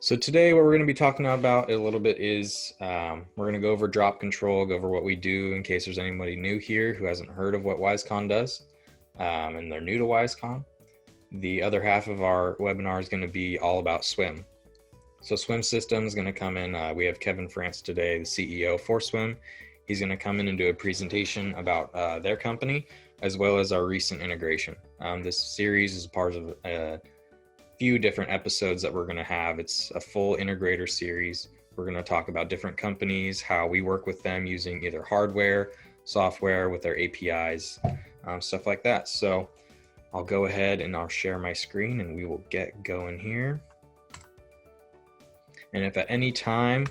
So today what we're going to be talking about a little bit is we're going to go over drop control, go over what we do in case there's anybody new here who hasn't heard of what WiseConn does and they're new to WiseConn. The other half of our webinar is going to be all about SWIIM. So SWIIM System is going to come in. We have Kevin France today, the CEO for SWIIM. He's going to come in and do a presentation about their company as well as our recent integration. This series is part of a few different episodes that we're going to have. It's a full integrator series. We're going to talk about different companies, how we work with them using either hardware, software, with their APIs, stuff like that. So I'll go ahead and I'll share my screen and we will get going here. And if at any time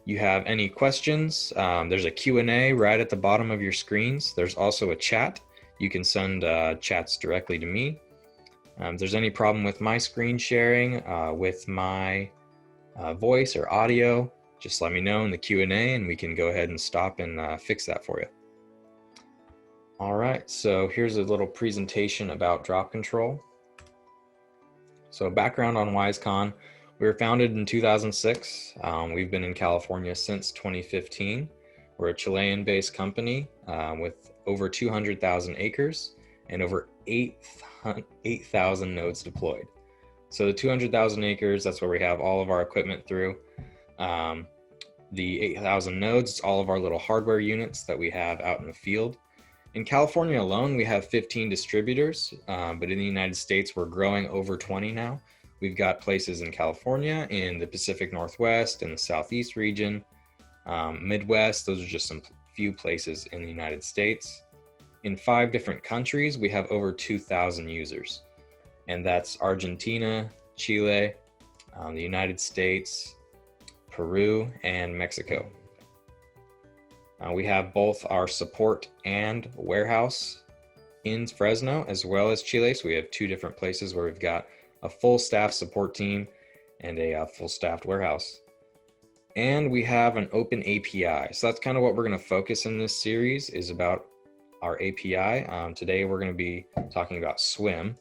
you have any questions, there's a Q&A right at the bottom of your screens. There's also a chat. You can send chats directly to me. If there's any problem with my screen sharing, with my voice or audio, just let me know in the Q&A and we can go ahead and stop and fix that for you. All right, so here's a little presentation about drop control. So background on WiseConn. We were founded in 2006. We've been in California since 2015. We're a Chilean-based company with over 200,000 acres and over 8,000 nodes deployed. So the 200,000 acres, that's where we have all of our equipment through. The 8,000 nodes, it's all of our little hardware units that we have out in the field. In California alone, we have 15 distributors, but in the United States, we're growing over 20 now. We've got places in California, in the Pacific Northwest, in the Southeast region, Midwest. Those are just some few places in the United States. In 5 different countries, we have over 2,000 users, and that's Argentina, Chile, the United States, Peru, and Mexico. We have both our support and warehouse in Fresno as well as Chile, so we have 2 different places where we've got a full staff support team and a full staffed warehouse. And we have an open API, so that's kind of what we're going to focus in this series, is about our API. Today we're going to be talking about SWIIM.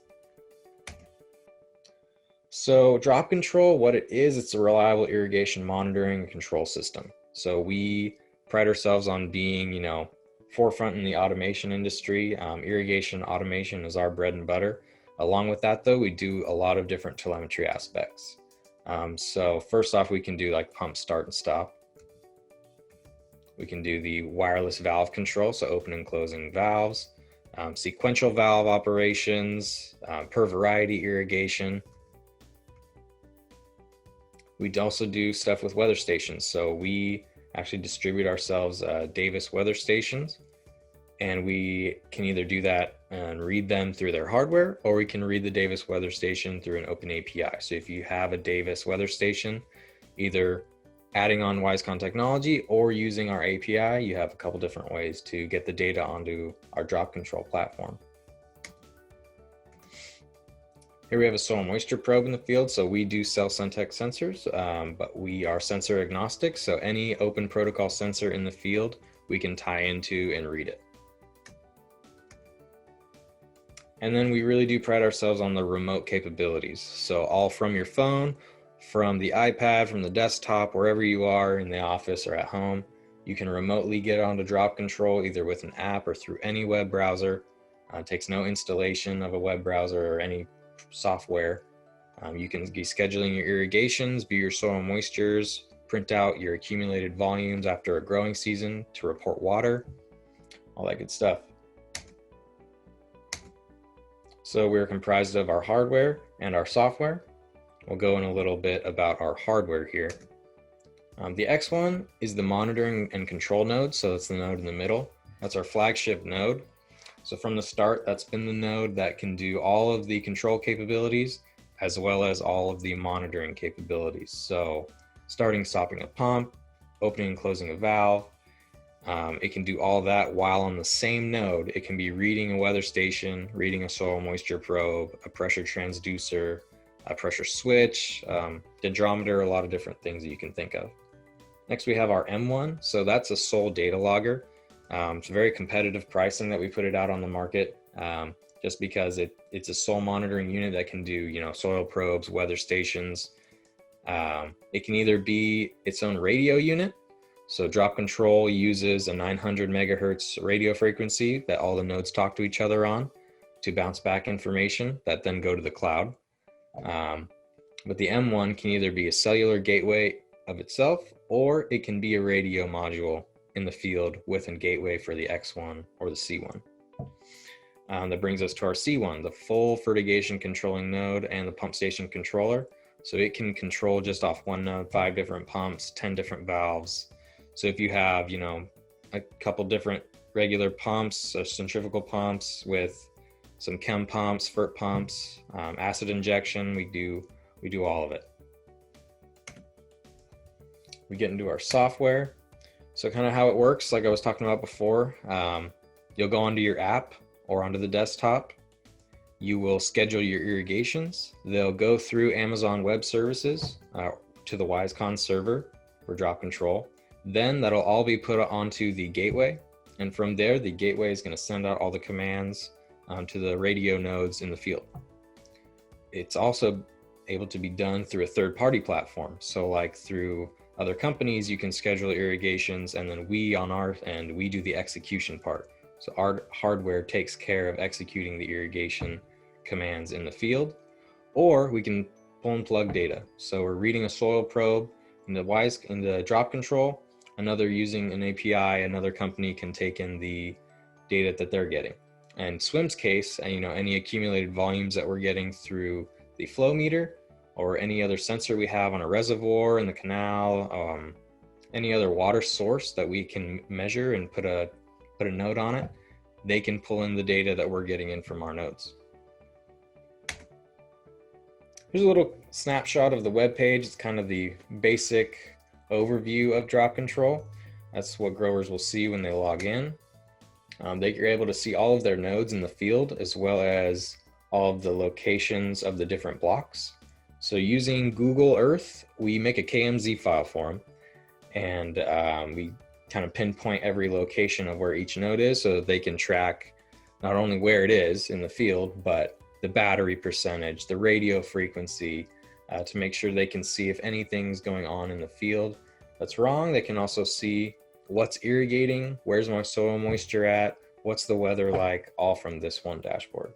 So drop control, what it is, it's a reliable irrigation monitoring and control system. So we pride ourselves on being, forefront in the automation industry. Irrigation automation is our bread and butter. Along with that though, we do a lot of different telemetry aspects. So first off, we can do like pump start and stop. We can do the wireless valve control, so open and closing valves, sequential valve operations, per variety irrigation. We'd also do stuff with weather stations. So we actually distribute ourselves Davis weather stations, and we can either do that and read them through their hardware, or we can read the Davis weather station through an open API. So if you have a Davis weather station, either adding on WiseConn technology or using our API, you have a couple different ways to get the data onto our drop control platform. Here we have a soil moisture probe in the field. So we do sell Suntech sensors, but we are sensor agnostic. So any open protocol sensor in the field, we can tie into and read it. And then we really do pride ourselves on the remote capabilities. So all from your phone, from the iPad, from the desktop, wherever you are in the office or at home, you can remotely get onto drop control either with an app or through any web browser. It takes no installation of a web browser or any software. You can be scheduling your irrigations, view your soil moistures, print out your accumulated volumes after a growing season to report water, all that good stuff. So we're comprised of our hardware and our software. We'll go in a little bit about our hardware here. The X1 is the monitoring and control node, so it's the node in the middle. That's our flagship node. So from the start, that's been the node that can do all of the control capabilities as well as all of the monitoring capabilities. So starting, stopping a pump, opening and closing a valve. It can do all that while on the same node. It can be reading a weather station, reading a soil moisture probe, a pressure transducer, a pressure switch, dendrometer, a lot of different things that you can think of. Next, we have our M1. So that's a sole data logger. It's very competitive pricing that we put it out on the market, just because it's a soil monitoring unit that can do, soil probes, weather stations, It can either be its own radio unit. So drop control uses a 900 megahertz radio frequency that all the nodes talk to each other on to bounce back information that then go to the cloud. But the M1 can either be a cellular gateway of itself, or it can be a radio module in the field with a gateway for the X1 or the C1. That brings us to our C1, the full fertigation controlling node and the pump station controller. So it can control just off one node, 5 different pumps, 10 different valves. So if you have, a couple different regular pumps, or centrifugal pumps with some chem pumps, FERT pumps, acid injection, we do all of it. We get into our software. So kind of how it works, like I was talking about before, you'll go onto your app or onto the desktop. You will schedule your irrigations. They'll go through Amazon Web Services to the WiseConn server for drop control. Then that'll all be put onto the gateway. And from there, the gateway is going to send out all the commands to the radio nodes in the field. It's also able to be done through a third-party platform. So like through other companies, you can schedule irrigations, and then we on our end, we do the execution part. So our hardware takes care of executing the irrigation commands in the field, or we can pull and plug data. So we're reading a soil probe in the drop control, another using an API, another company can take in the data that they're getting. And SWIIM's case, any accumulated volumes that we're getting through the flow meter or any other sensor we have on a reservoir in the canal, any other water source that we can measure and put a node on it, they can pull in the data that we're getting in from our nodes. Here's a little snapshot of the web page. It's kind of the basic overview of drop control. That's what growers will see when they log in. They're able to see all of their nodes in the field, as well as all of the locations of the different blocks. So using Google Earth, we make a KMZ file for them, and we kind of pinpoint every location of where each node is so that they can track not only where it is in the field, but the battery percentage, the radio frequency, to make sure they can see if anything's going on in the field that's wrong. They can also see what's irrigating, where's my soil moisture at, what's the weather like, all from this one dashboard.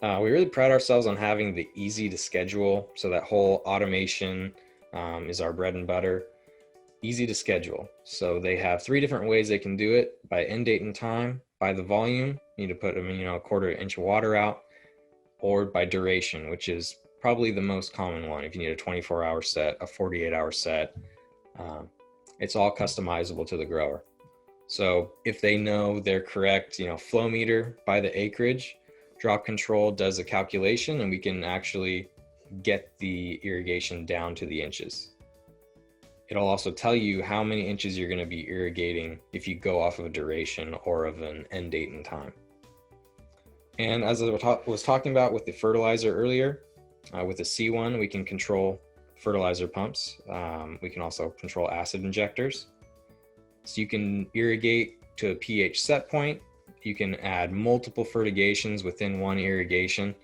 We really pride ourselves on having the easy to schedule. So that whole automation is our bread and butter. Easy to schedule. So they have 3 different ways they can do it: by end date and time, by the volume, you need to put a quarter inch of water out, or by duration, which is probably the most common one. If you need a 24-hour set, a 48-hour set, it's all customizable to the grower. So if they know their correct, flow meter by the acreage, drop control does a calculation, and we can actually get the irrigation down to the inches. It'll also tell you how many inches you're going to be irrigating if you go off of a duration or of an end date and time. And as I was talking about with the fertilizer earlier, with the C1, we can control fertilizer pumps. We can also control acid injectors. So you can irrigate to a pH set point. You can add multiple fertigations within one irrigation,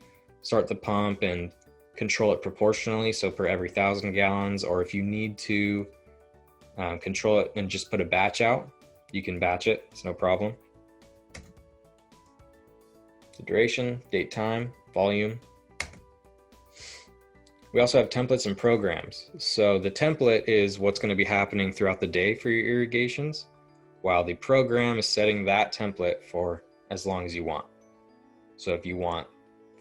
start the pump and control it proportionally. So per every 1,000 gallons, or if you need to control it and just put a batch out, you can batch it, it's no problem. The duration, date, time, volume. We also have templates and programs. So the template is what's going to be happening throughout the day for your irrigations, while the program is setting that template for as long as you want. So if you want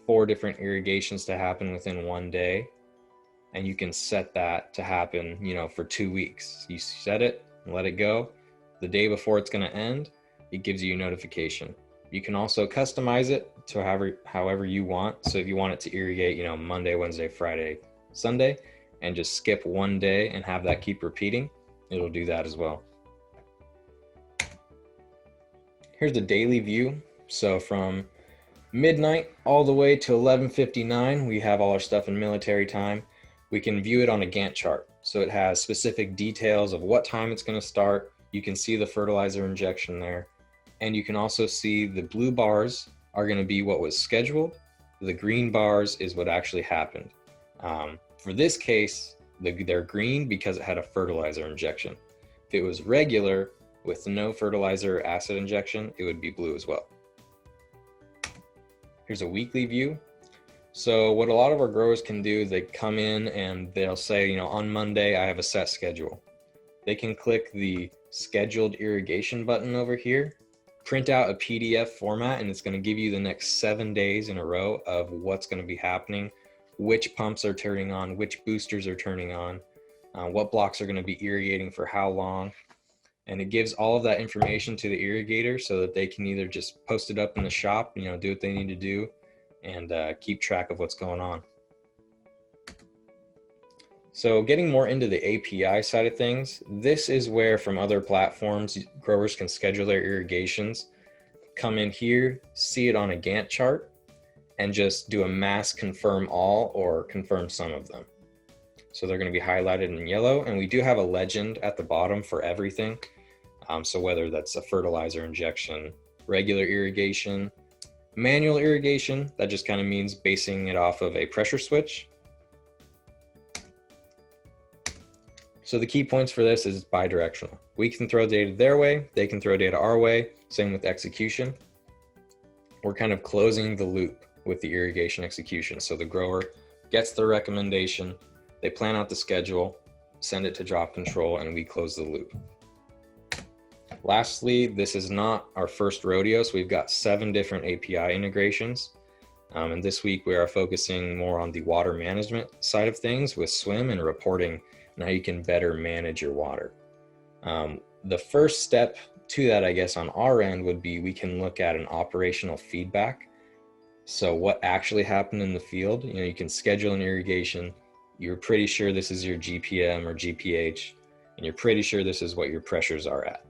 4 different irrigations to happen within one day, and you can set that to happen, for 2 weeks. You set it and let it go. The day before it's going to end, it gives you a notification. You can also customize it to however you want. So if you want it to irrigate, Monday, Wednesday, Friday, Sunday, and just skip one day and have that keep repeating, it'll do that as well. Here's the daily view. So from midnight all the way to 11:59, we have all our stuff in military time. We can view it on a Gantt chart. So it has specific details of what time it's going to start. You can see the fertilizer injection there. And you can also see the blue bars are going to be what was scheduled. The green bars is what actually happened. For this case, they're green because it had a fertilizer injection. If it was regular with no fertilizer or acid injection, it would be blue as well. Here's a weekly view. So what a lot of our growers can do is they come in and they'll say, on Monday, I have a set schedule. They can click the scheduled irrigation button over here, print out a PDF format, and it's going to give you the next 7 days in a row of what's going to be happening, which pumps are turning on, which boosters are turning on, what blocks are going to be irrigating for how long. And it gives all of that information to the irrigator so that they can either just post it up in the shop, do what they need to do, and keep track of what's going on. So getting more into the API side of things, this is where from other platforms, growers can schedule their irrigations, come in here, see it on a Gantt chart, and just do a mass confirm all or confirm some of them. So they're going to be highlighted in yellow, and we do have a legend at the bottom for everything. So whether that's a fertilizer injection, regular irrigation, manual irrigation, that just kind of means basing it off of a pressure switch. So the key points for this is bidirectional. We can throw data their way, they can throw data our way, same with execution. We're kind of closing the loop with the irrigation execution. So the grower gets the recommendation, they plan out the schedule, send it to drop control, and we close the loop. Lastly, this is not our first rodeo, so we've got 7 different API integrations. And this week we are focusing more on the water management side of things with SWIIM and reporting and how you can better manage your water. The first step to that, I guess, on our end would be we can look at an operational feedback. So what actually happened in the field, you can schedule an irrigation, you're pretty sure this is your GPM or GPH, and you're pretty sure this is what your pressures are at.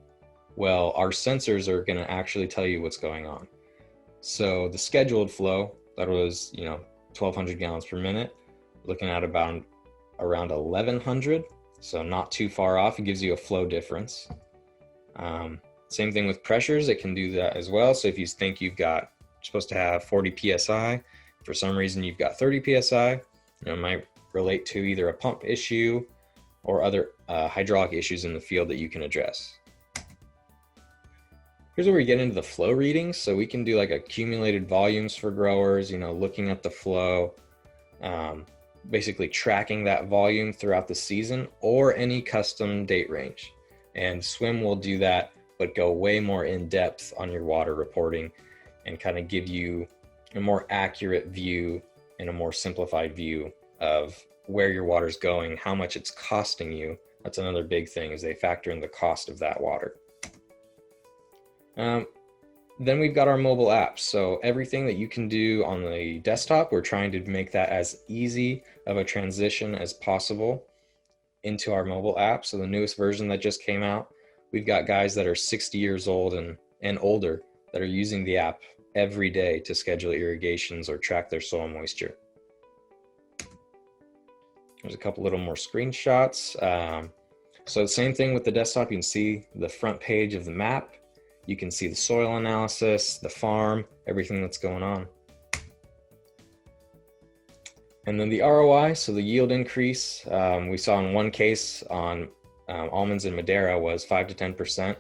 Well, our sensors are going to actually tell you what's going on. So the scheduled flow, that was 1,200 gallons per minute, looking at around 1,100, so not too far off. It gives you a flow difference. Same thing with pressures, it can do that as well. So if you think you're supposed to have 40 psi, for some reason you've got 30 psi, it might relate to either a pump issue or other hydraulic issues in the field that you can address. Here's where we get into the flow readings. So we can do like accumulated volumes for growers, looking at the flow, basically tracking that volume throughout the season or any custom date range. And SWIIM will do that, but go way more in depth on your water reporting and kind of give you a more accurate view and a more simplified view of where your water's going, how much it's costing you. That's another big thing, is they factor in the cost of that water. Then we've got our mobile apps. So everything that you can do on the desktop, we're trying to make that as easy of a transition as possible into our mobile app. So the newest version that just came out, we've got guys that are 60 years old and older that are using the app every day to schedule irrigations or track their soil moisture. There's a couple little more screenshots. So the same thing with the desktop, you can see the front page of the map. You can see the soil analysis, the farm, everything that's going on. And then the ROI, so the yield increase, we saw in one case on almonds in Madeira was 5 to 10%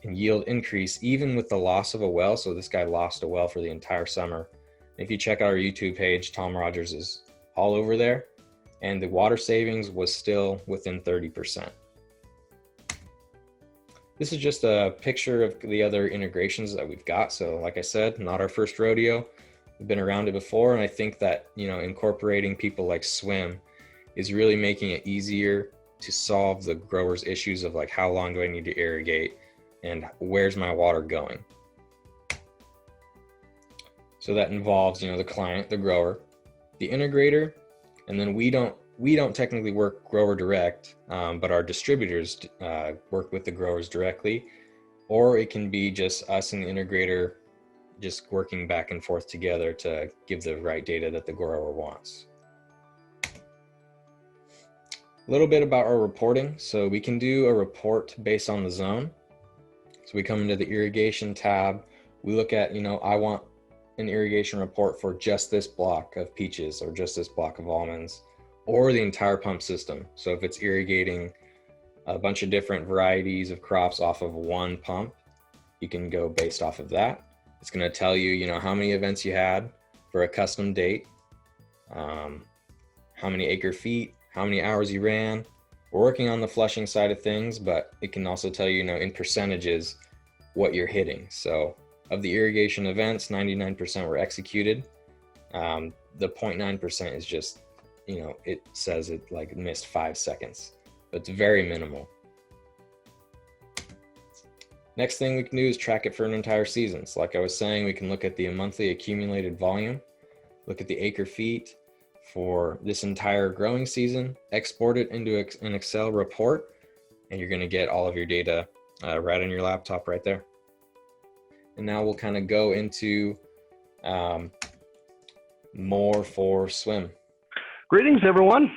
in yield increase, even with the loss of a well. So this guy lost a well for the entire summer. If you check out our YouTube page, Tom Rogers is all over there, and the water savings was still within 30%. This is just a picture of the other integrations that we've got. So like I said, not our first rodeo. We've been around it before. And I think that, incorporating people like SWIIM is really making it easier to solve the growers' issues of like, how long do I need to irrigate and where's my water going? So that involves, the client, the grower, the integrator, and then we don't technically work grower direct, but our distributors work with the growers directly, or it can be just us and the integrator just working back and forth together to give the right data that the grower wants. A little bit about our reporting. So we can do a report based on the zone. So we come into the irrigation tab, we look at, I want an irrigation report for just this block of peaches or just this block of almonds. or the entire pump system. So if it's irrigating a bunch of different varieties of crops off of one pump, you can go based off of that. It's going to tell you, you know, how many events you had for a custom date, how many acre feet, how many hours you ran. We're working on the flushing side of things, but it can also tell you, you know, in percentages what you're hitting. So of the irrigation events, 99% were executed. The 0.9% is just, you know, it says it like missed 5 seconds, but it's very minimal. Next thing we can do is track it for an entire season. So like I was saying, we can look at the monthly accumulated volume, look at the acre feet for this entire growing season, export it into an Excel report, and you're gonna get all of your data right on your laptop right there. And now we'll kind of go into more for SWIIM. Greetings, everyone.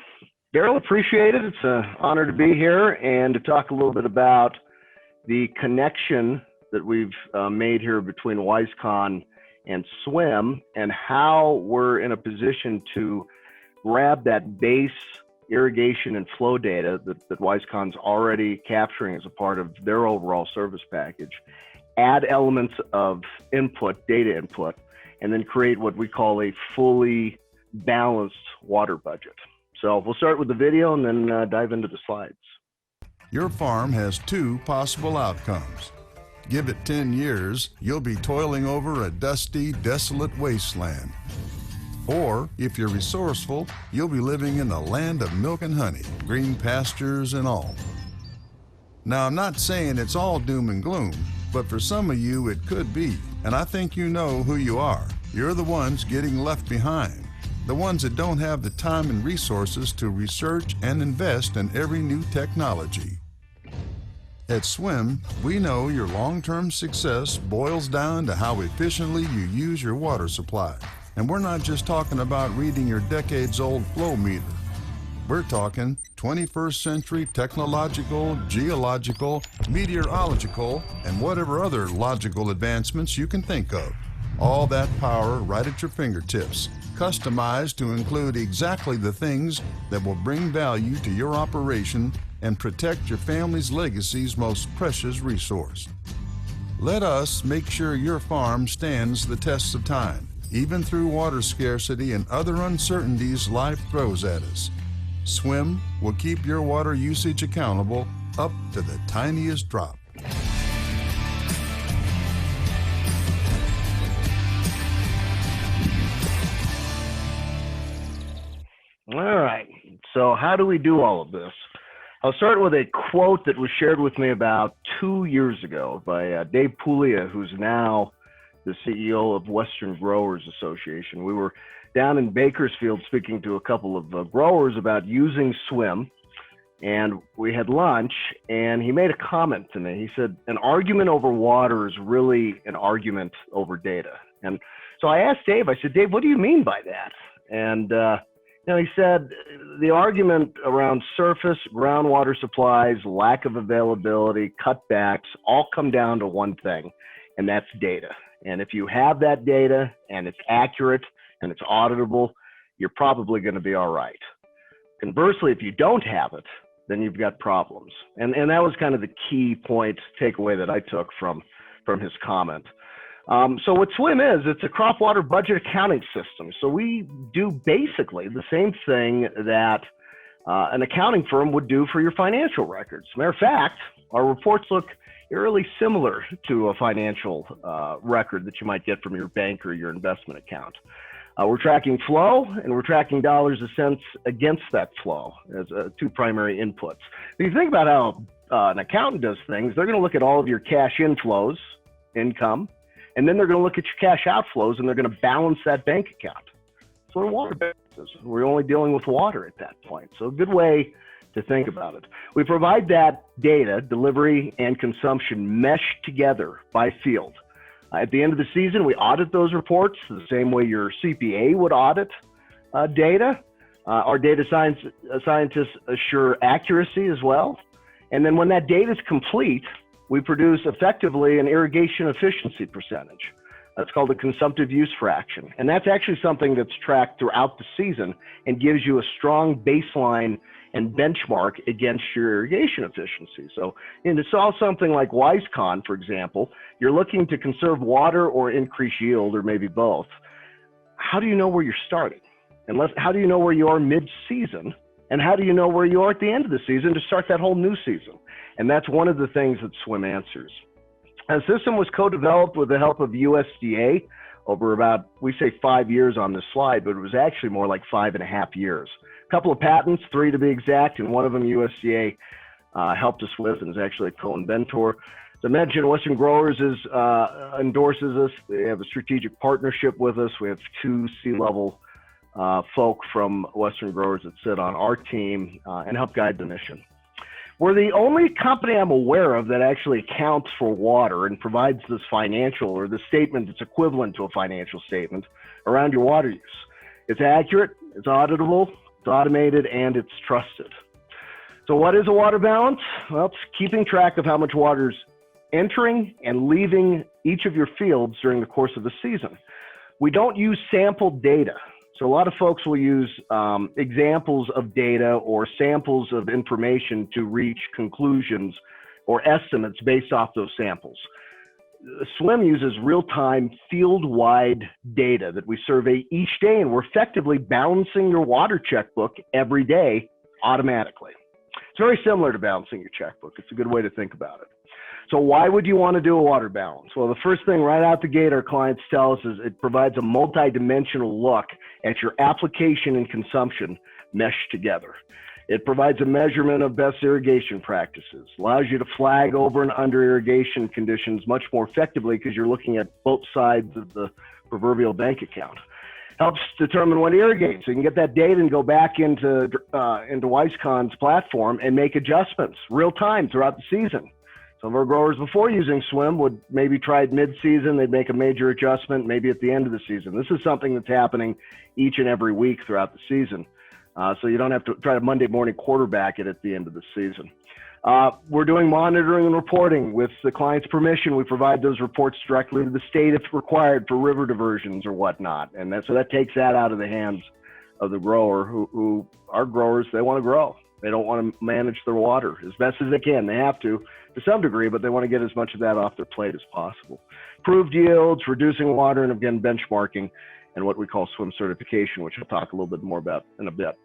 Daryl, appreciate it. It's an honor to be here and to talk a little bit about the connection that we've made here between WiseConn and SWIIM, and how we're in a position to grab that base irrigation and flow data that WiseConn's already capturing as a part of their overall service package, add elements of input, data input, and then create what we call a fully balanced water budget. So we'll start with the video and then dive into the slides. Your farm has 2 possible outcomes. Give it 10 years, you'll be toiling over a dusty, desolate wasteland. Or, if you're resourceful, you'll be living in the land of milk and honey, green pastures and all. Now, I'm not saying it's all doom and gloom, but for some of you it could be, and I think you know who you are. You're the ones getting left behind, the ones that don't have the time and resources to research and invest in every new technology. At SWIIM, we know your long-term success boils down to how efficiently you use your water supply. And we're not just talking about reading your decades-old flow meter. We're talking 21st century technological, geological, meteorological, and whatever other logical advancements you can think of. All that power right at your fingertips, customized to include exactly the things that will bring value to your operation and protect your family's legacy's most precious resource. Let us make sure your farm stands the tests of time, even through water scarcity and other uncertainties life throws at us. SWIIM will keep your water usage accountable up to the tiniest drop. All right, so how do we do all of this? I'll start with a quote that was shared with me about 2 years ago by Dave Puglia, who's now the CEO of Western Growers Association. We were down in Bakersfield speaking to a couple of growers about using SWIIM, and we had lunch, and he made a comment to me. He said, an argument over water is really an argument over data. And so I asked Dave, I said, Dave, what do you mean by that? And he said the argument around surface, groundwater supplies, lack of availability, cutbacks, all come down to one thing, and that's data. And if you have that data and it's accurate and it's auditable, you're probably going to be all right. Conversely, if you don't have it, then you've got problems. And that was kind of the key point takeaway that I took from his comment. So what SWIIM is, it's a crop water budget accounting system. So we do basically the same thing that an accounting firm would do for your financial records. Matter of fact, our reports look eerily similar to a financial record that you might get from your bank or your investment account. We're tracking flow and we're tracking dollars and cents against that flow as 2 primary inputs. If you think about how an accountant does things, they're going to look at all of your cash inflows, income, and then they're going to look at your cash outflows and they're going to balance that bank account. So water balances. We're only dealing with water at that point. So a good way to think about it. We provide that data, delivery and consumption, meshed together by field. At the end of the season, we audit those reports the same way your CPA would audit data. Our data scientists assure accuracy as well. And then when that data is complete, we produce effectively an irrigation efficiency percentage. That's called a consumptive use fraction. And that's actually something that's tracked throughout the season and gives you a strong baseline and benchmark against your irrigation efficiency. So to solve something like WiseConn, for example, you're looking to conserve water or increase yield, or maybe both. How do you know where you're starting? How do you know where you are mid-season? And how do you know where you are at the end of the season to start that whole new season? And that's one of the things that SWIIM answers. The system was co-developed with the help of USDA over about, we say 5 years on this slide, but it was actually more like 5.5 years. A couple of patents, 3 to be exact, and one of them USDA helped us with and is actually a co-inventor. As I mentioned, Western Growers endorses us. They have a strategic partnership with us. We have 2 C-level folk from Western Growers that sit on our team and help guide the mission. We're the only company I'm aware of that actually accounts for water and provides this financial, or the statement that's equivalent to a financial statement around your water use. It's accurate, it's auditable, it's automated, and it's trusted. So what is a water balance? Well, it's keeping track of how much water is entering and leaving each of your fields during the course of the season. We don't use sample data. So a lot of folks will use examples of data or samples of information to reach conclusions or estimates based off those samples. SWIIM uses real-time field-wide data that we survey each day, and we're effectively balancing your water checkbook every day automatically. It's very similar to balancing your checkbook. It's a good way to think about it. So why would you want to do a water balance? Well, the first thing right out the gate our clients tell us is it provides a multi-dimensional look at your application and consumption meshed together. It provides a measurement of best irrigation practices, allows you to flag over and under irrigation conditions much more effectively because you're looking at both sides of the proverbial bank account. Helps determine when to irrigate, so you can get that data and go back into WiseConn's platform and make adjustments real time throughout the season. Some of our growers before using SWIIM would maybe try it mid-season, they'd make a major adjustment, maybe at the end of the season. This is something that's happening each and every week throughout the season. So you don't have to try to Monday morning quarterback it at the end of the season. We're doing monitoring and reporting. With the client's permission, we provide those reports directly to the state if required for river diversions or whatnot. And so that takes that out of the hands of the grower who are growers, they want to grow. They don't want to manage their water as best as they can. They have to some degree, but they want to get as much of that off their plate as possible. Improved yields, reducing water, and again, benchmarking, and what we call SWIIM certification, which I'll talk a little bit more about in a bit.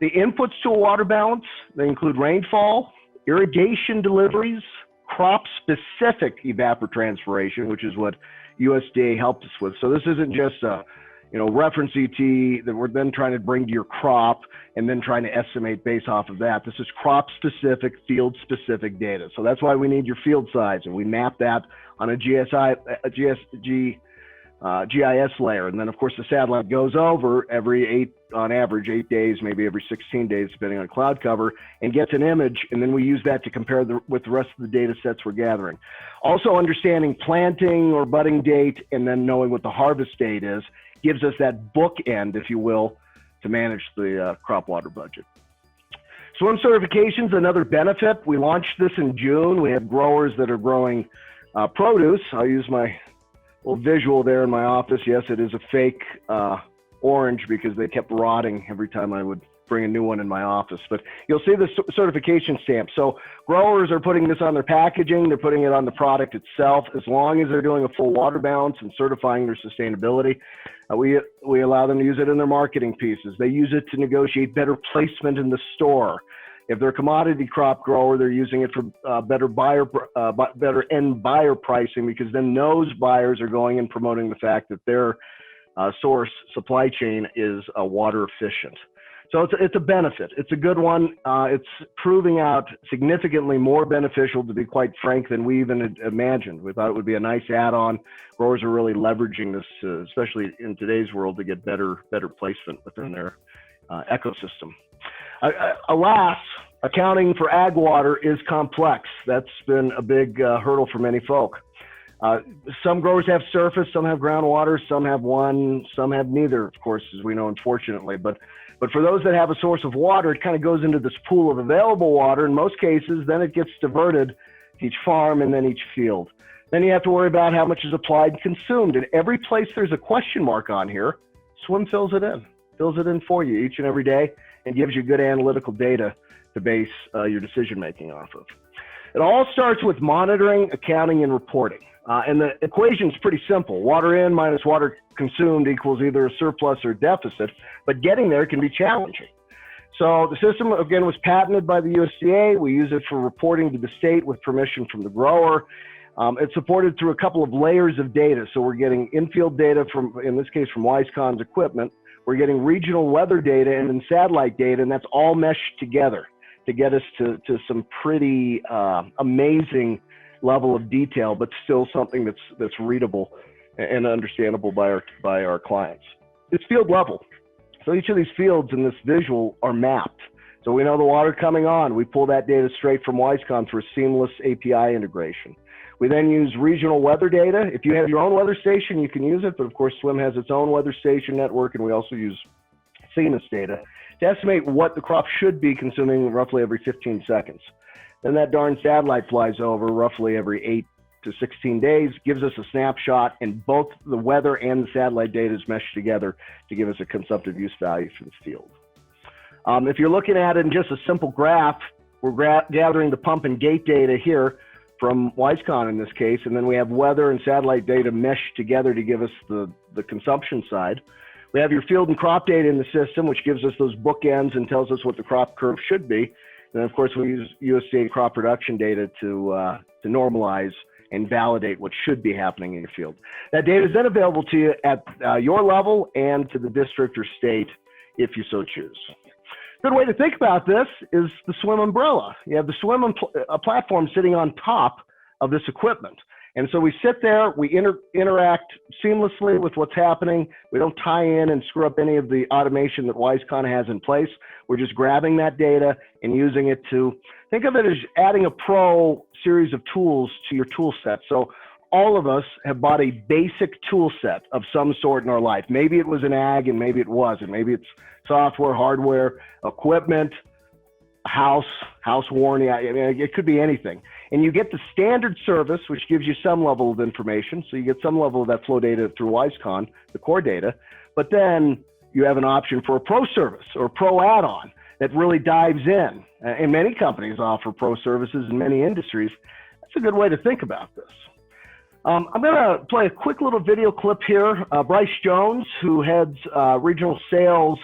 The inputs to a water balance, they include rainfall, irrigation deliveries, crop-specific evapotranspiration, which is what USDA helped us with. So this isn't just a reference ET that we're then trying to bring to your crop and then trying to estimate based off of that. This is crop-specific, field-specific data. So that's why we need your field size, and we map that on a GIS layer. And then, of course, the satellite goes over on average 8 days, maybe every 16 days, depending on cloud cover, and gets an image, and then we use that to compare with the rest of the data sets we're gathering. Also, understanding planting or budding date and then knowing what the harvest date is gives us that bookend, if you will, to manage the crop water budget. SWIIM certification is another benefit. We launched this in June. We have growers that are growing produce. I'll use my little visual there in my office. Yes, it is a fake orange because they kept rotting every time I would bring a new one in my office. But you'll see the certification stamp. So growers are putting this on their packaging. They're putting it on the product itself. As long as they're doing a full water balance and certifying their sustainability, we allow them to use it in their marketing pieces. They use it to negotiate better placement in the store. If they're a commodity crop grower, they're using it for better end buyer pricing, because then those buyers are going and promoting the fact that their source supply chain is water efficient. So it's a benefit. It's a good one. It's proving out significantly more beneficial, to be quite frank, than we even had imagined. We thought it would be a nice add-on. Growers are really leveraging this, especially in today's world, to get better placement within their ecosystem. Alas, accounting for ag water is complex. That's been a big hurdle for many folk. Some growers have surface, some have groundwater, some have one, some have neither, of course, as we know, unfortunately. But for those that have a source of water, it kind of goes into this pool of available water. In most cases, then it gets diverted to each farm and then each field. Then you have to worry about how much is applied and consumed. And every place there's a question mark on here, SWIIM fills it in for you each and every day and gives you good analytical data to base your decision making off of. It all starts with monitoring, accounting, and reporting. And the equation is pretty simple. Water in minus water consumed equals either a surplus or a deficit, but getting there can be challenging. So the system, again, was patented by the USDA. We use it for reporting to the state with permission from the grower. It's supported through a couple of layers of data. So we're getting infield data from, in this case, from WiseConn's equipment. We're getting regional weather data and then satellite data, and that's all meshed together to get us to some pretty amazing level of detail, but still something that's readable and understandable by our clients. It's field level. So each of these fields in this visual are mapped. So we know the water coming on. We pull that data straight from WiseConn for a seamless API integration. We then use regional weather data. If you have your own weather station, you can use it, but of course SWIIM has its own weather station network, and we also use CMIS data to estimate what the crop should be consuming roughly every 15 seconds. Then that darn satellite flies over roughly every 8 to 16 days, gives us a snapshot, and both the weather and the satellite data is meshed together to give us a consumptive use value for the field. If you're looking at it in just a simple graph, we're gathering the pump and gate data here from WiseConn in this case, and then we have weather and satellite data meshed together to give us the consumption side. We have your field and crop data in the system, which gives us those bookends and tells us what the crop curve should be. And then of course we use USDA crop production data to normalize and validate what should be happening in your field. That data is then available to you at your level and to the district or state if you so choose. Good way to think about this is the SWIIM Umbrella. You have the SWIIM platform sitting on top of this equipment. And so we sit there, we interact seamlessly with what's happening. We don't tie in and screw up any of the automation that WiseConn has in place. We're just grabbing that data and using it to, think of it as adding a pro series of tools to your tool set. So all of us have bought a basic tool set of some sort in our life. Maybe it was an ag and maybe it wasn't. Maybe it's software, hardware, equipment, house warranty. I mean, it could be anything. And you get the standard service, which gives you some level of information. So you get some level of that flow data through WiseConn, the core data. But then you have an option for a pro service or a pro add-on that really dives in. And many companies offer pro services in many industries. That's a good way to think about this. I'm going to play a quick little video clip here. Bryce Jones, who heads regional sales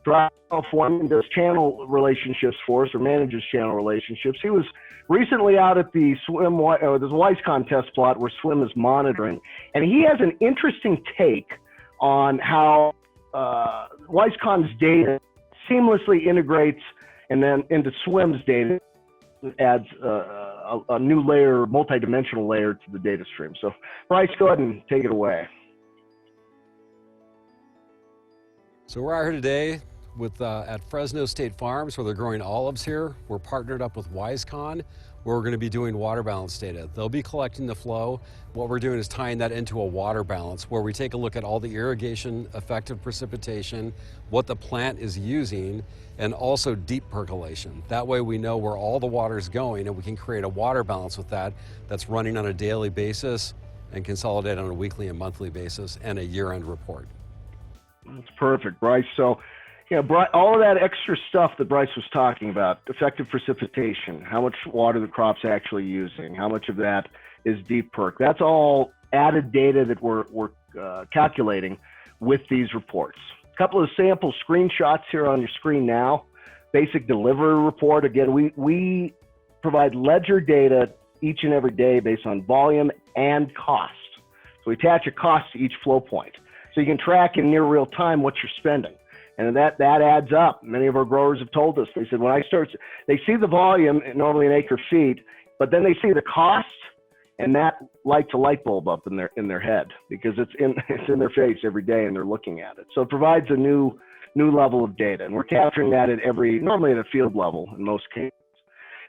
for California and does channel relationships for us, or manages channel relationships. He was recently out at the WiseConn test plot where SWIIM is monitoring, and he has an interesting take on how WiseConn's data seamlessly integrates and then into SWIIM's data adds a new layer, multi-dimensional layer to the data stream. So Bryce, go ahead and take it away. So we're out here today with at Fresno State Farms, where they're growing olives here. We're partnered up with WiseConn, where we're going to be doing water balance data. They'll be collecting the flow. What we're doing is tying that into a water balance, where we take a look at all the irrigation, effective precipitation, what the plant is using, and also deep percolation. That way we know where all the water is going, and we can create a water balance with that that's running on a daily basis and consolidate on a weekly and monthly basis, and a year-end report. That's perfect, Bryce. So, all of that extra stuff that Bryce was talking about, effective precipitation, how much water the crop's actually using, how much of that is deep perk, that's all added data that we're calculating with these reports. A couple of sample screenshots here on your screen now. Basic delivery report. Again, we provide ledger data each and every day based on volume and cost. So we attach a cost to each flow point, so you can track in near real time what you're spending. And that adds up. Many of our growers have told us, they said, when they see the volume, normally in acre feet, but then they see the cost, and that lights a light bulb up in their head, because it's in their face every day and they're looking at it. So it provides a new level of data, and we're capturing that normally at a field level in most cases.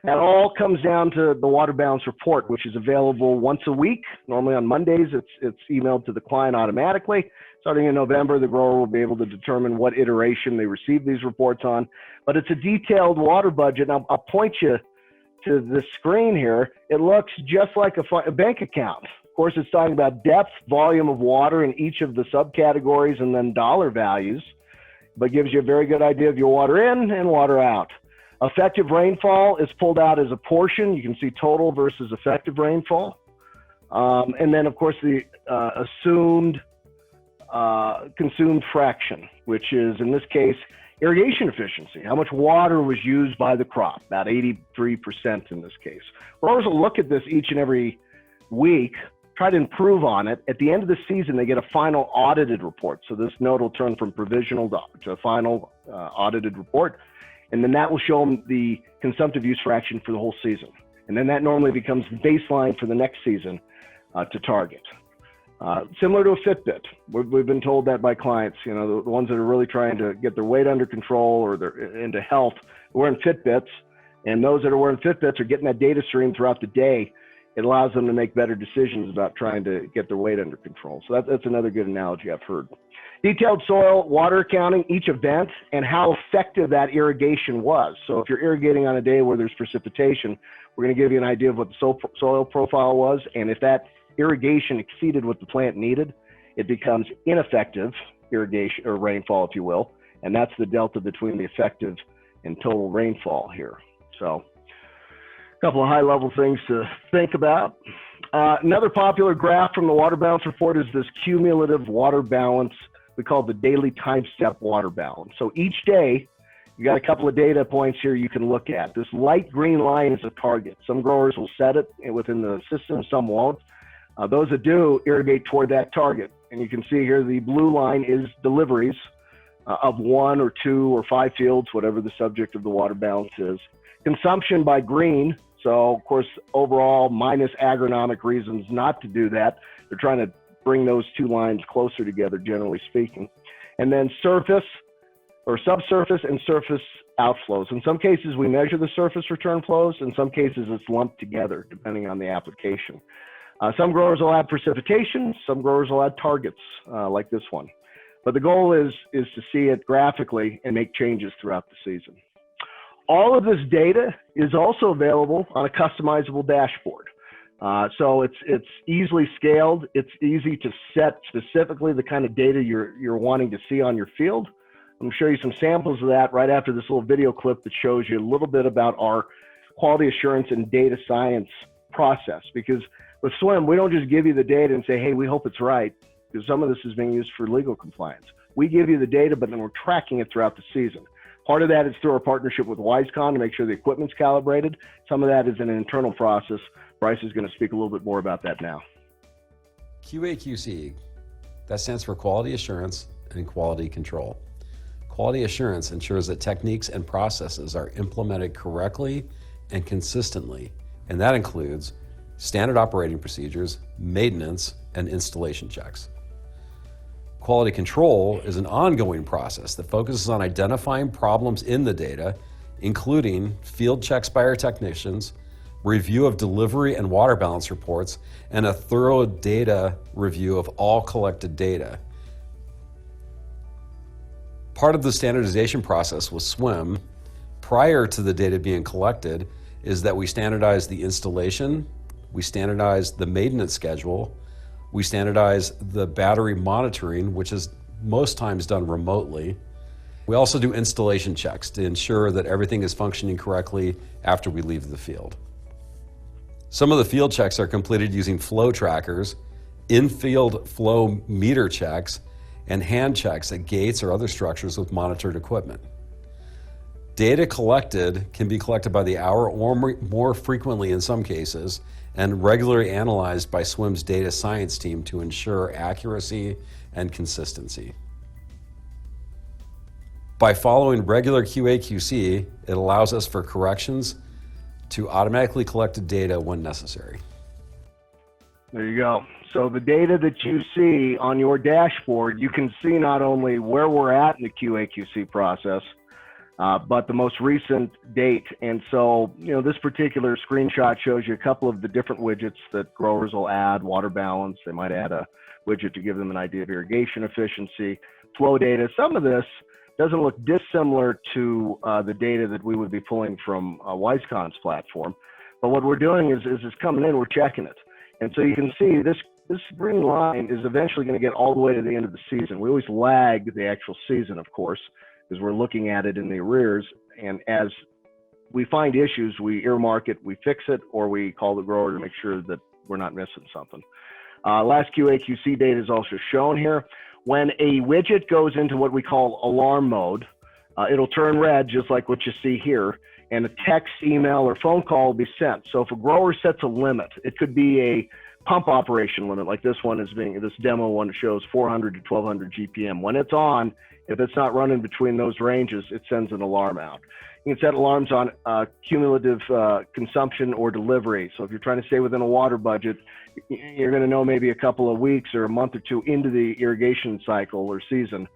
That all comes down to the water balance report, which is available once a week. Normally on Mondays, it's emailed to the client automatically. Starting in November, the grower will be able to determine what iteration they receive these reports on. But it's a detailed water budget. And I'll point you to the screen here, it looks just like a bank account. Of course, it's talking about depth, volume of water in each of the subcategories, and then dollar values, but gives you a very good idea of your water in and water out. Effective rainfall is pulled out as a portion. You can see total versus effective rainfall. And then, of course, the assumed consumed fraction, which is, in this case, irrigation efficiency. How much water was used by the crop? About 83% in this case. Growers will look at this each and every week, try to improve on it. At the end of the season, they get a final audited report. So this note will turn from provisional to a final audited report. And then that will show them the consumptive use fraction for the whole season. And then that normally becomes the baseline for the next season to target. Similar to a Fitbit. We've been told that by clients, you know, the ones that are really trying to get their weight under control or they're into health, wearing Fitbits. And those that are wearing Fitbits are getting that data stream throughout the day. It allows them to make better decisions about trying to get their weight under control. So that's another good analogy I've heard. Detailed soil water accounting, each event, and how effective that irrigation was. So if you're irrigating on a day where there's precipitation, we're going to give you an idea of what the soil profile was. And if that irrigation exceeded what the plant needed, it becomes ineffective irrigation or rainfall, if you will. And that's the delta between the effective and total rainfall here. So a couple of high-level things to think about. Another popular graph from the water balance report is this cumulative water balance. We call it the daily time step water balance. So each day, you got a couple of data points here you can look at. This light green line is a target. Some growers will set it within the system, some won't. Those that do irrigate toward that target. And you can see here the blue line is deliveries of 1 or 2 or 5 fields, whatever the subject of the water balance is. Consumption by green. So, of course, overall, minus agronomic reasons not to do that. They're trying to bring those two lines closer together, generally speaking. And then surface or subsurface and surface outflows. In some cases, we measure the surface return flows. In some cases, it's lumped together, depending on the application. Some growers will add precipitation. Some growers will add targets, like this one. But the goal is to see it graphically and make changes throughout the season. All of this data is also available on a customizable dashboard. So it's easily scaled. It's easy to set specifically the kind of data you're wanting to see on your field. I'm going to show you some samples of that right after this little video clip that shows you a little bit about our quality assurance and data science process. Because with SWIIM, we don't just give you the data and say, hey, we hope it's right, because some of this is being used for legal compliance. We give you the data, but then we're tracking it throughout the season. Part of that is through our partnership with WiseConn to make sure the equipment's calibrated. Some of that is an internal process. Bryce is going to speak a little bit more about that now. QA/QC, that stands for quality assurance and quality control. Quality assurance ensures that techniques and processes are implemented correctly and consistently, and that includes standard operating procedures, maintenance, and installation checks. Quality control is an ongoing process that focuses on identifying problems in the data, including field checks by our technicians, review of delivery and water balance reports, and a thorough data review of all collected data. Part of the standardization process with SWIIM, prior to the data being collected, is that we standardize the installation, we standardize the maintenance schedule, we standardize the battery monitoring, which is most times done remotely. We also do installation checks to ensure that everything is functioning correctly after we leave the field. Some of the field checks are completed using flow trackers, in-field flow meter checks, and hand checks at gates or other structures with monitored equipment. Data collected can be collected by the hour or more frequently in some cases, and regularly analyzed by SWIIM's data science team to ensure accuracy and consistency. By following regular QA/QC, it allows us for corrections to automatically collected data when necessary. There you go. So the data that you see on your dashboard, you can see not only where we're at in the QA/QC process, but the most recent date. And so, you know, this particular screenshot shows you a couple of the different widgets that growers will add, water balance. They might add a widget to give them an idea of irrigation efficiency, flow data. Some of this doesn't look dissimilar to the data that we would be pulling from WiseConn's platform. But what we're doing is it's coming in, we're checking it. And so you can see this green line is eventually going to get all the way to the end of the season. We always lag the actual season, of course, because we're looking at it in the arrears. And as we find issues, we earmark it, we fix it, or we call the grower to make sure that we're not missing something. Last QA/QC data is also shown here. When a widget goes into what we call alarm mode, it'll turn red just like what you see here, and a text, email, or phone call will be sent. So if a grower sets a limit, it could be a pump operation limit, like this one is being, this demo one shows 400 to 1200 GPM. When it's on, if it's not running between those ranges, it sends an alarm out. You can set alarms on cumulative consumption or delivery. So if you're trying to stay within a water budget, you're going to know maybe a couple of weeks or a month or two into the irrigation cycle or season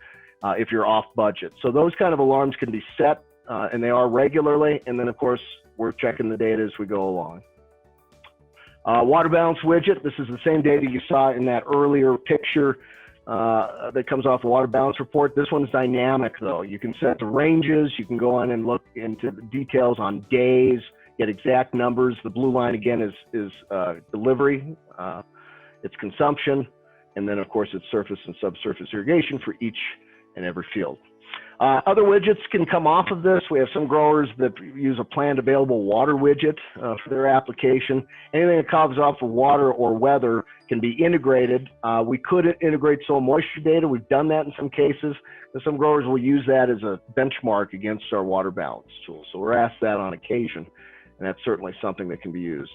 if you're off budget. So those kind of alarms can be set, and they are regularly. And then, of course, we're checking the data as we go along. Water balance widget. This is the same data you saw in that earlier picture that comes off the water balance report. This one's dynamic, though. You can set the ranges. You can go on and look into the details on days, get exact numbers. The blue line, again, is delivery. It's consumption. And then, of course, it's surface and subsurface irrigation for each and every field. Other widgets can come off of this. We have some growers that use a planned available water widget for their application. Anything that comes off of water or weather can be integrated. We could integrate soil moisture data. We've done that in some cases. And some growers will use that as a benchmark against our water balance tool. So we're asked that on occasion, and that's certainly something that can be used.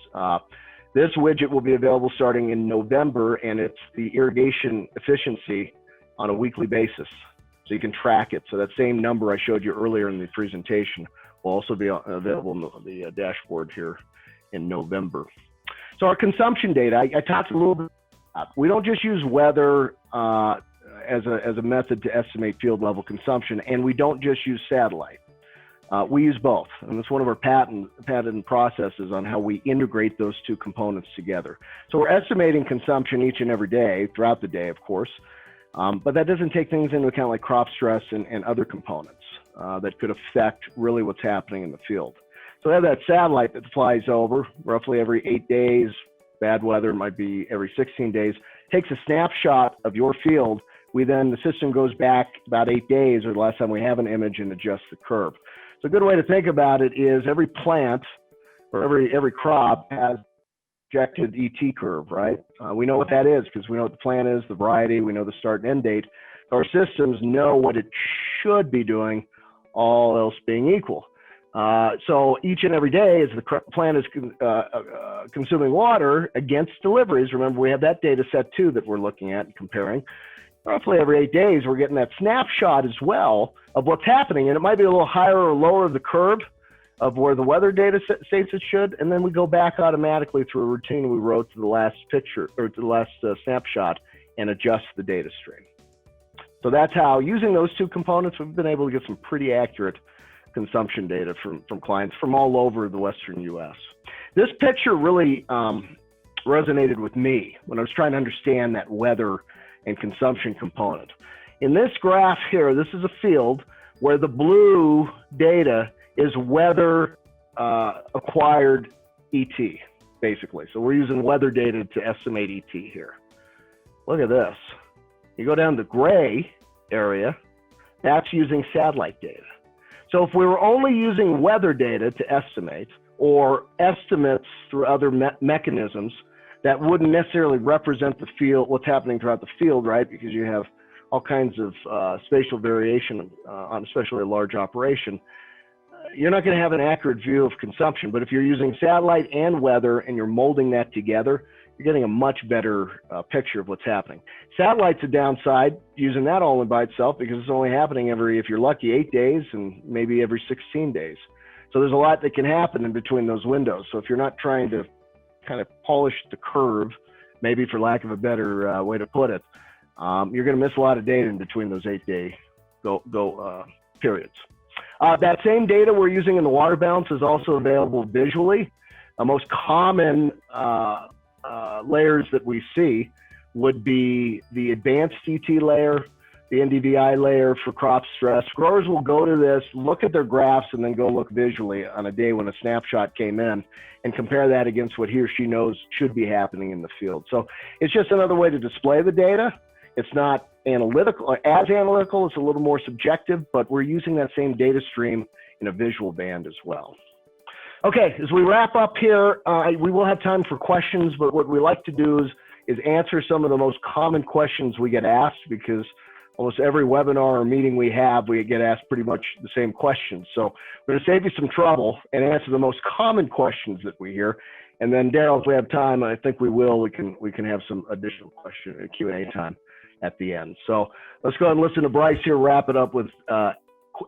This widget will be available starting in November, and it's the irrigation efficiency on a weekly basis. So you can track it. So that same number I showed you earlier in the presentation will also be available in the dashboard here in November. So our consumption data, I talked a little bit about. We don't just use weather as a method to estimate field level consumption, and we don't just use satellite. We use both, and it's one of our patented processes on how we integrate those two components together. So we're estimating consumption each and every day, throughout the day, of course. But that doesn't take things into account like crop stress and other components that could affect really what's happening in the field. So we have that satellite that flies over roughly every 8 days. Bad weather might be every 16 days. Takes a snapshot of your field. The system goes back about 8 days or the last time we have an image and adjusts the curve. So a good way to think about it is every plant or every crop has projected ET curve, right? We know what that is because we know what the plant is, the variety, we know the start and end date. Our systems know what it should be doing, all else being equal. So each and every day as the plant is consuming water against deliveries, remember we have that data set too that we're looking at and comparing. Roughly every 8 days, we're getting that snapshot as well of what's happening. And it might be a little higher or lower of the curve of where the weather data states it should, and then we go back automatically through a routine we wrote to the last picture or to the last snapshot and adjust the data stream. So that's how, using those two components, we've been able to get some pretty accurate consumption data from clients from all over the Western U.S. This picture really resonated with me when I was trying to understand that weather and consumption component. In this graph here, this is a field where the blue data is weather acquired ET, basically. So we're using weather data to estimate ET here. Look at this. You go down the gray area, that's using satellite data. So if we were only using weather data to estimate, or estimates through other mechanisms that wouldn't necessarily represent the field, what's happening throughout the field, right? Because you have all kinds of spatial variation on especially a large operation. You're not going to have an accurate view of consumption, but if you're using satellite and weather and you're molding that together, you're getting a much better picture of what's happening. Satellite's a downside using that all in by itself because it's only happening every, if you're lucky, 8 days and maybe every 16 days. So there's a lot that can happen in between those windows. So if you're not trying to kind of polish the curve, maybe for lack of a better way to put it, you're going to miss a lot of data in between those 8-day periods. That same data we're using in the water balance is also available visually. The most common layers that we see would be the advanced ET layer, the NDVI layer for crop stress. Growers will go to this, look at their graphs, and then go look visually on a day when a snapshot came in and compare that against what he or she knows should be happening in the field. So it's just another way to display the data. It's not analytical, as analytical, it's a little more subjective, but we're using that same data stream in a visual band as well. Okay, as we wrap up here, we will have time for questions, but what we like to do is answer some of the most common questions we get asked, because almost every webinar or meeting we have, we get asked pretty much the same questions. So we're going to save you some trouble and answer the most common questions that we hear. And then Daryl, if we have time, I think we will, we can have some additional question Q&A time at the end. So let's go ahead and listen to Bryce here, wrap it up with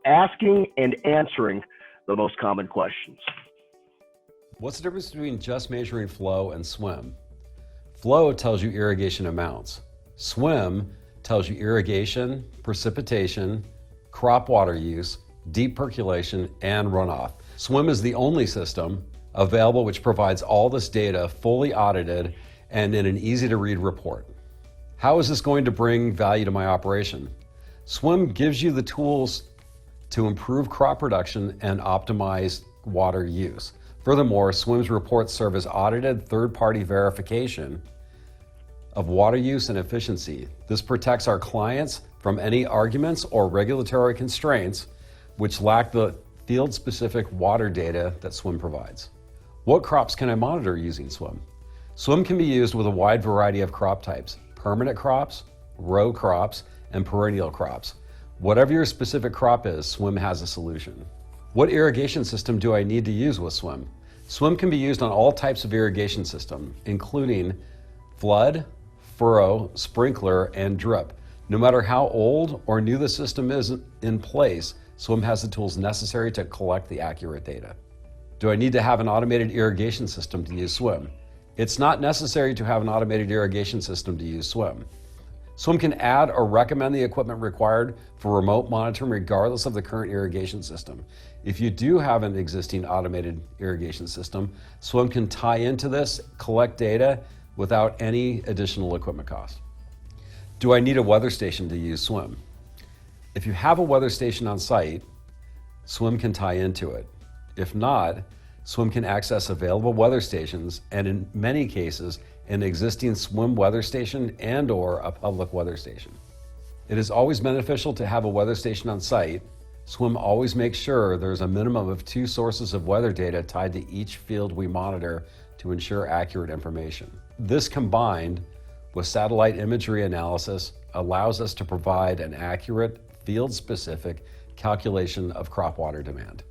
asking and answering the most common questions. What's the difference between just measuring flow and SWIIM? Flow tells you irrigation amounts. SWIIM tells you irrigation, precipitation, crop water use, deep percolation, and runoff. SWIIM is the only system available which provides all this data fully audited and in an easy to read report. How is this going to bring value to my operation? SWIIM gives you the tools to improve crop production and optimize water use. Furthermore, SWIIM's reports serve as audited third-party verification of water use and efficiency. This protects our clients from any arguments or regulatory constraints which lack the field-specific water data that SWIIM provides. What crops can I monitor using SWIIM? SWIIM can be used with a wide variety of crop types: permanent crops, row crops, and perennial crops. Whatever your specific crop is, SWIIM has a solution. What irrigation system do I need to use with SWIIM? SWIIM can be used on all types of irrigation system, including flood, furrow, sprinkler, and drip. No matter how old or new the system is in place, SWIIM has the tools necessary to collect the accurate data. Do I need to have an automated irrigation system to use SWIIM? It's not necessary to have an automated irrigation system to use SWIIM. SWIIM can add or recommend the equipment required for remote monitoring regardless of the current irrigation system. If you do have an existing automated irrigation system, SWIIM can tie into this, collect data without any additional equipment cost. Do I need a weather station to use SWIIM? If you have a weather station on site, SWIIM can tie into it. If not, SWIIM can access available weather stations, and in many cases, an existing SWIIM weather station and/or a public weather station. It is always beneficial to have a weather station on site. SWIIM always makes sure there's a minimum of 2 sources of weather data tied to each field we monitor to ensure accurate information. This, combined with satellite imagery analysis, allows us to provide an accurate, field-specific calculation of crop water demand.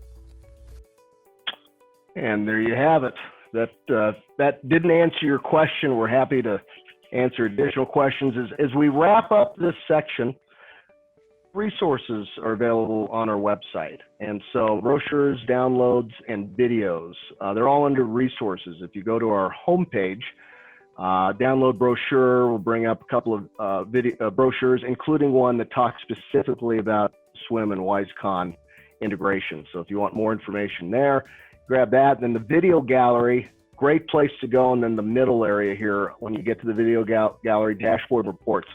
And there you have it. That didn't answer your question. We're happy to answer additional questions. As we wrap up this section, resources are available on our website. And so brochures, downloads, and videos, they're all under resources. If you go to our homepage, download brochure, we'll bring up a couple of brochures, including one that talks specifically about SWIIM and WiseConn integration. So if you want more information there, grab that. And then the video gallery, great place to go. And then the middle area here, when you get to the video gallery, dashboard reports.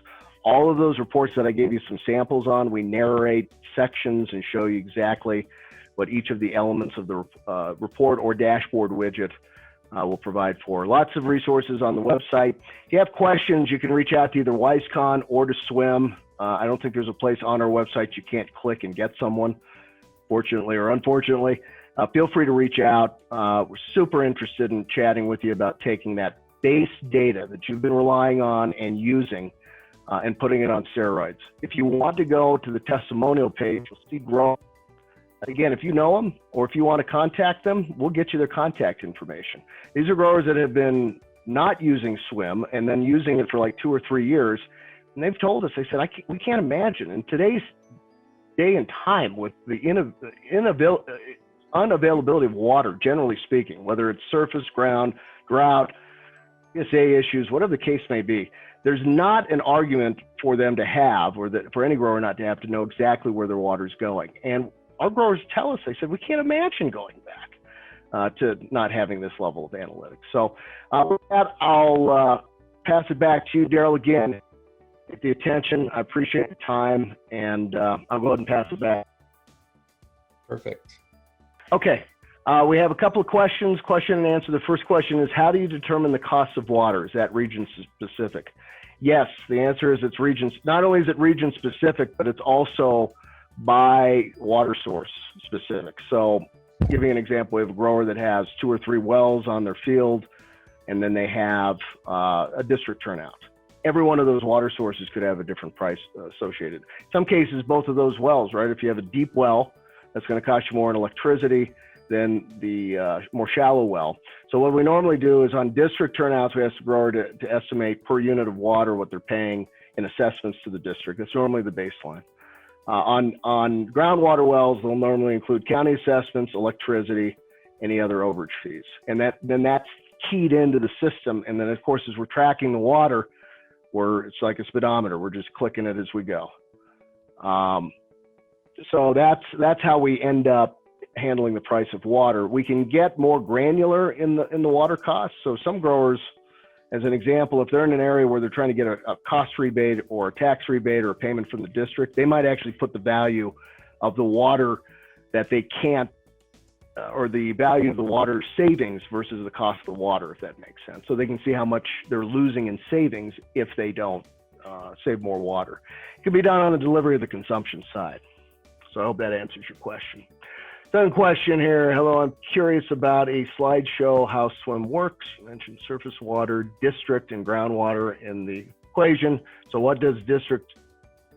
All of those reports that I gave you some samples on, we narrate sections and show you exactly what each of the elements of the report or dashboard widget will provide for. Lots of resources on the website. If you have questions, you can reach out to either WiseConn or to SWIIM. I don't think there's a place on our website you can't click and get someone, fortunately or unfortunately. Feel free to reach out. We're super interested in chatting with you about taking that base data that you've been relying on and using and putting it on steroids. If you want to go to the testimonial page, you'll see growers. Again, if you know them or if you want to contact them, we'll get you their contact information. These are growers that have been not using SWIIM and then using it for like 2 or 3 years. And they've told us, they said, we can't imagine in today's day and time with the unavailability of water, generally speaking, whether it's surface, ground, drought, PSA issues, whatever the case may be, there's not an argument for them to have, or that for any grower not to have to know exactly where their water is going. And our growers tell us, they said, we can't imagine going back to not having this level of analytics. So with that, I'll pass it back to you, Daryl, again. appreciate the attention. I appreciate the time, and I'll go ahead and pass it back. Perfect. Okay. We have a couple of questions, question and answer. The first question is, how do you determine the cost of water? Is that region specific? Yes, the answer is it's region. Not only is it region specific, but it's also by water source specific. So giving an example, we have a grower that has 2 or 3 wells on their field, and then they have a district turnout. Every one of those water sources could have a different price associated. In some cases, both of those wells, right? If you have a deep well, that's going to cost you more in electricity than the more shallow well. So what we normally do is on district turnouts, we ask the grower to estimate per unit of water what they're paying in assessments to the district. That's normally the baseline. On groundwater wells, they'll normally include county assessments, electricity, any other overage fees. And then that's keyed into the system. And then of course, as we're tracking the water, it's like a speedometer. We're just clicking it as we go. So that's how we end up handling the price of water. We can get more granular in the water costs. So some growers, as an example, if they're in an area where they're trying to get a cost rebate or a tax rebate or a payment from the district, they might actually put the value of the water that they can't, or the value of the water savings versus the cost of the water, if that makes sense. So they can see how much they're losing in savings if they don't save more water. It can be done on the delivery of the consumption side. So I hope that answers your question. Second question here. Hello, I'm curious about a slideshow how SWIIM works. You mentioned surface water, district, and groundwater in the equation. So what does district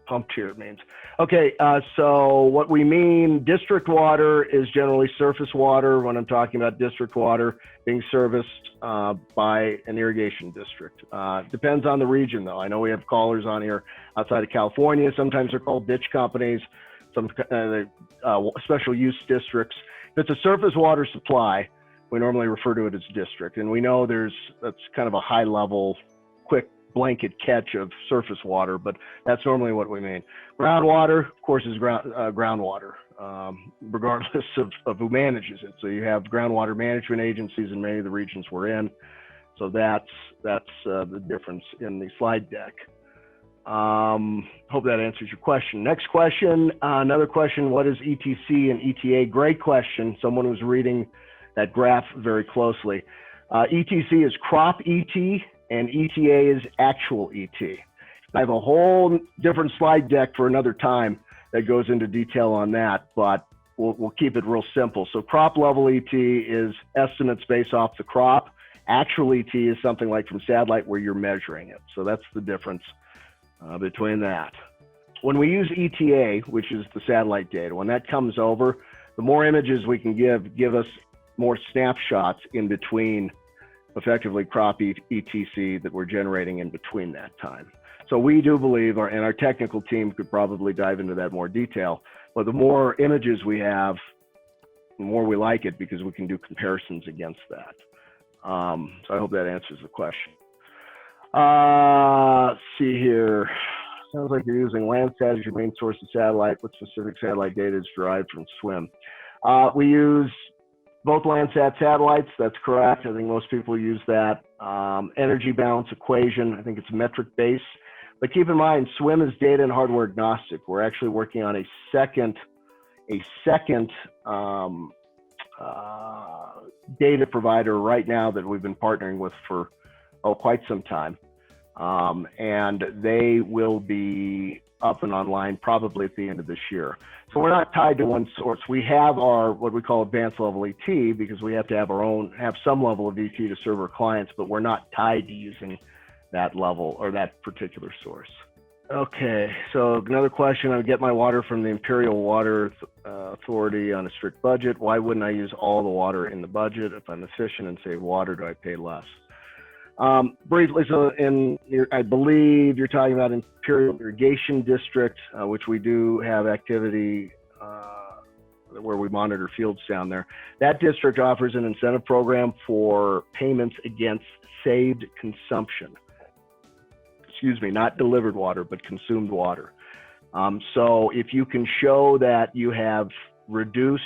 pumped here means? Okay, so what we mean, district water is generally surface water when I'm talking about district water being serviced by an irrigation district. Depends on the region though. I know we have callers on here outside of California. Sometimes they're called ditch companies. Some special use districts. If it's a surface water supply, we normally refer to it as district. And we know that's kind of a high level, quick blanket catch of surface water, but that's normally what we mean. Groundwater, of course, is groundwater, regardless of who manages it. So you have groundwater management agencies in many of the regions we're in. So that's the difference in the slide deck. Hope that answers your question. Next question, another question, what is ETC and ETA? Great question. Someone was reading that graph very closely. ETC is crop ET and ETA is actual ET. I have a whole different slide deck for another time that goes into detail on that, but we'll keep it real simple. So crop level ET is estimates based off the crop. Actual ET is something like from satellite where you're measuring it. So that's the difference between that. When we use ETA, which is the satellite data, when that comes over, the more images we can give us more snapshots in between effectively crop ETC that we're generating in between that time. So we do believe, and our technical team could probably dive into that more detail, but the more images we have, the more we like it because we can do comparisons against that. So I hope that answers the question. Let's see here. Sounds like you're using Landsat as your main source of satellite. What specific satellite data is derived from SWIIM? We use both Landsat satellites. That's correct. I think most people use that. Energy balance equation. I think it's metric based. But keep in mind, SWIIM is data and hardware agnostic. We're actually working on a second data provider right now that we've been partnering with for quite some time. And they will be up and online probably at the end of this year. So we're not tied to one source. We have our what we call advanced level ET because we have to have some level of ET to serve our clients, but we're not tied to using that level or that particular source. Okay, so another question, I get my water from the Imperial Water Authority on a strict budget. Why wouldn't I use all the water in the budget? If I'm efficient and save water, do I pay less? Briefly, so I believe you're talking about Imperial Irrigation District, which we do have activity where we monitor fields down there. That district offers an incentive program for payments against saved consumption. Excuse me, not delivered water, but consumed water. So if you can show that you have reduced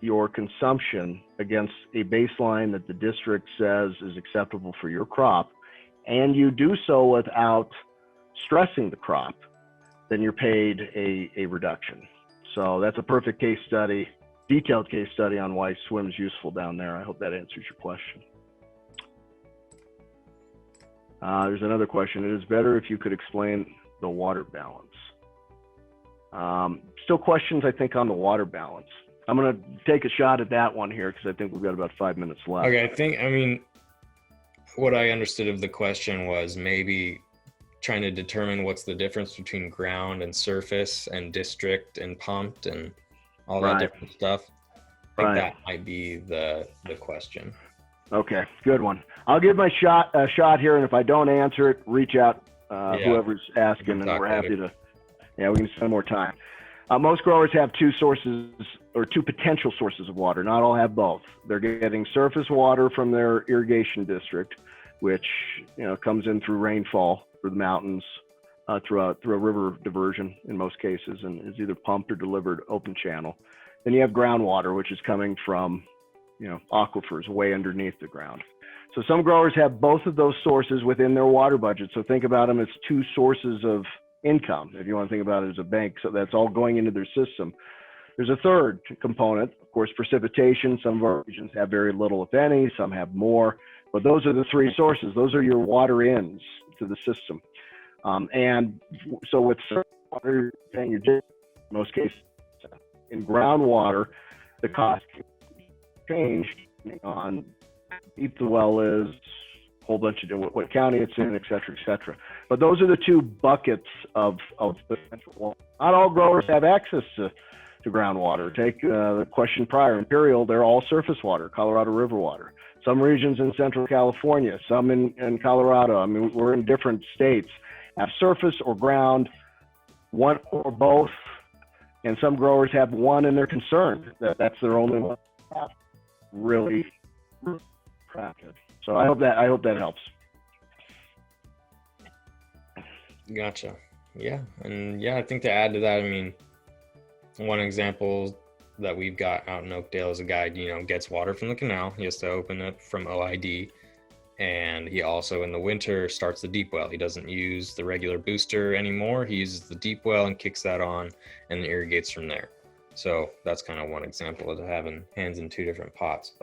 your consumption against a baseline that the district says is acceptable for your crop, and you do so without stressing the crop, then you're paid a reduction. So that's a perfect case study, detailed case study on why SWIIM is useful down there. I hope that answers your question. There's another question. It is better if you could explain the water balance. Still questions, I think, on the water balance. I'm going to take a shot at that one here because I think we've got about 5 minutes left. Okay, I mean, what I understood of the question was maybe trying to determine what's the difference between ground and surface and district and pumped and all that different stuff. I think that might be the question. Okay, good one. I'll give my shot here, and if I don't answer it, reach out whoever's asking, and we're happy to. Yeah, we can spend more time. Most growers have two sources or two potential sources of water. Not all have both. They're getting surface water from their irrigation district, which comes in through rainfall through the mountains, through a river diversion in most cases, and is either pumped or delivered open channel. Then you have groundwater, which is coming from aquifers way underneath the ground. So some growers have both of those sources within their water budget. So think about them as two sources of income, if you want to think about it as a bank. So that's all going into their system. There's a third component, of course, precipitation. Some of our regions have very little, if any. Some have more. But those are the three sources. Those are your water ins to the system. And so with water, in most cases, in groundwater, the cost can change depending on how deep the well is, a whole bunch of what county it's in, et cetera, But those are the two buckets of potential water. Not all growers have access to groundwater. Take the question prior, Imperial, they're all surface water, Colorado River water. Some regions in Central California, some in Colorado, I mean, we're in different states, have surface or ground, one or both, and some growers have one and they're concerned that that's their only one. Really practice. So I hope that helps. Gotcha. Yeah, and I think to add to that, I mean, one example that we've got out in Oakdale is a guy, gets water from the canal. He has to open it from OID. And he also in the winter starts the deep well. He doesn't use the regular booster anymore. He uses the deep well and kicks that on and irrigates from there. So that's kind of one example of having hands in two different pots.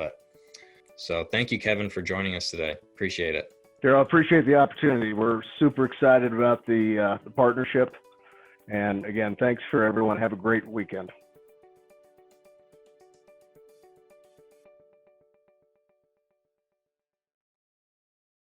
So thank you, Kevin, for joining us today. Appreciate it. Daryl, I appreciate the opportunity. We're super excited about the partnership. And again, thanks for everyone. Have a great weekend.